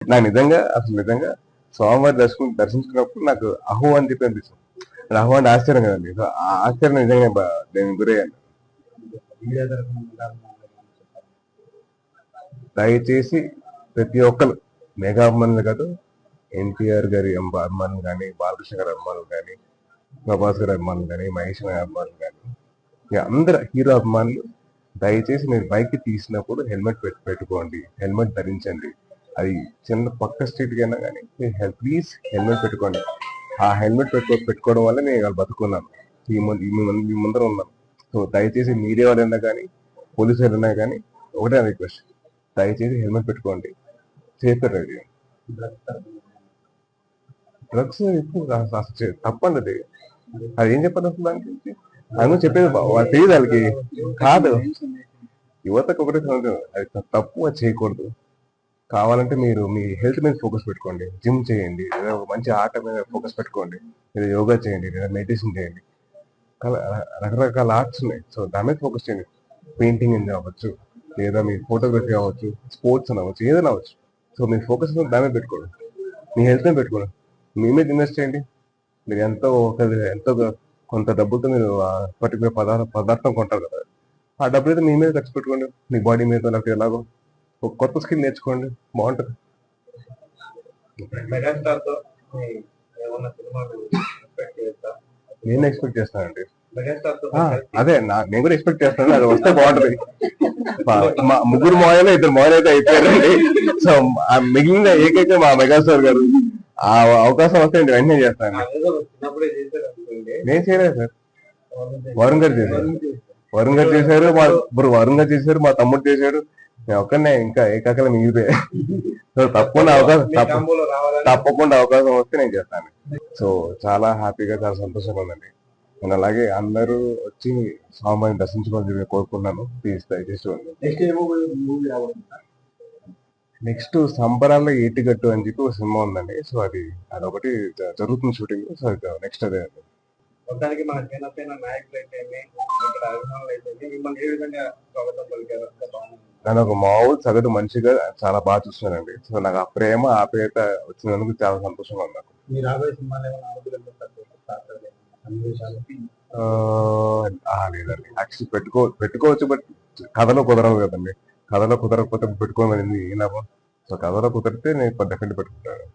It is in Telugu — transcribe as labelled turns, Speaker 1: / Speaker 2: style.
Speaker 1: నాకు నిజంగా స్వామివారి దర్శించుకున్నప్పుడు నాకు అహో అని చెప్పి అనిపిస్తుంది. అహో అంటే ఆశ్చర్యం కదండి. సో ఆ ఆశ్చర్యం నిజంగా నేను గురయ్యాను. దయచేసి ప్రతి ఒక్కరు మెగా అభిమానులు కాదు, ఎన్టీఆర్ గారి అభిమానులు కానీ, బాలకృష్ణ గారి అభిమానులు కానీ, ప్రభాస్ గారి అభిమానులు కానీ, మహేష్ గారి అభిమానులు కానీ, ఇక అందరు హీరో అభిమానులు దయచేసి మీరు బైక్ తీసినప్పుడు హెల్మెట్ పెట్టుకోండి, హెల్మెట్ ధరించండి. అది చిన్న పక్క స్ట్రీట్ అయినా కానీ ప్లీజ్ హెల్మెట్ పెట్టుకోండి. ఆ హెల్మెట్ పెట్టుకోవడం వల్ల నేను ఇవాళ బతుకున్నాను, మీ ముందర ఉన్నాను. సో దయచేసి మీడియా వాళ్ళైనా కానీ, పోలీసు వాళ్ళైనా కానీ ఒకటే రిక్వెస్ట్, దయచేసి హెల్మెట్ పెట్టుకోండి, సేఫ్గా డ్రైవ్ చేయండి. డ్రగ్స్ ఇప్పుడు తప్పండి అది. అది ఏం చెప్పాలి అసలు దాని గురించి? అది చెప్పేది తెలియదు వాళ్ళకి. కాదు, యువతకు ఒకటే అది తప్పు, అది చేయకూడదు. కావాలంటే మీరు మీ హెల్త్ మీద ఫోకస్ పెట్టుకోండి, జిమ్ చేయండి, లేదా ఒక మంచి ఆట మీద ఫోకస్ పెట్టుకోండి, లేదా యోగా చేయండి, లేదా మెడిటేషన్ చేయండి. రకరకాల ఆర్ట్స్ ఉన్నాయి, సో దాని మీద ఫోకస్ చేయండి. పెయింటింగ్ అని అవ్వచ్చు, లేదా మీ ఫోటోగ్రఫీ అవ్వచ్చు, స్పోర్ట్స్ అని అవ్వచ్చు, ఏదైనా అవ్వచ్చు. సో మీ ఫోకస్ దాని మీద పెట్టుకోండి, మీ హెల్త్ మీద పెట్టుకోండి. మీ మీద ఇన్వెస్ట్ చేయండి. మీరు ఎంతో కొంత డబ్బులతో మీరు పర్టికులర్ పదార్థం కొంటారు కదా, ఆ డబ్బులు అయితే మీ మీద ఖర్చు పెట్టుకోండి, మీ బాడీ మీద, లేకపోతే ఎలాగో ఒక కొత్త స్కిల్ నేర్చుకోండి, బాగుంటుంది. నేను ఎక్స్పెక్ట్ చేస్తానండి. అదే నేను కూడా ఎక్స్పెక్ట్ చేస్తాను, అది వస్తే బాగుంటది. మా ముగ్గురు మాయలు, ఇద్దరు మాయలు అయితే అయిపోయారండి. సో మిగిలిన ఏకైక మా మెగాస్టార్ గారు. ఆ అవకాశం వస్తే నేను వెంటనే చేస్తాను. నేను చేయలేదు సార్, వరుణ్ గారు చేశారు. వరుణ్ గారు చేశారు, మా తమ్ముడు చేశాడు, నేను ఒక్కనే ఇంకా ఏకాకలం మిగిలితే. సో తప్పకుండా అవకాశం వస్తే నేను చేస్తాను. సో చాలా హ్యాపీగా, చాలా సంతోషంగా ఉందండి. నేను అలాగే అందరూ వచ్చి స్వామిని దర్శించుకోవాలని కోరుకున్నాను. ప్లీజ్ దయచేసి నెక్స్ట్ సంబరాల్లో ఏటిగట్టు అని చెప్పి ఒక సినిమా ఉందండి. సో అదొకటి జరుగుతుంది షూటింగ్. సో నెక్స్ట్ అదే అండి. మొత్తానికి మన జనసేన నాయకులు అయితే అభిమానులు అయితే మిమ్మల్ని ఏ విధంగా స్వాగతం పలికారు? నన్ను ఒక మామూలు సగటు మనిషిగా చాలా బాగా చూస్తున్నానండి. సో నాకు ఆ ప్రేమ, ఆప్యాయత వచ్చినందుకు చాలా సంతోషంగా ఉంది నాకు. లేదండి, యాక్చువల్లీ పెట్టుకోవచ్చు, బట్ కథలో కుదరవు కదండి. కథలో కుదరకపోతే పెట్టుకోమని ఏం లాభం? సో కథలో కుదిరితే నేను డెఫినెట్ పెట్టుకుంటాను.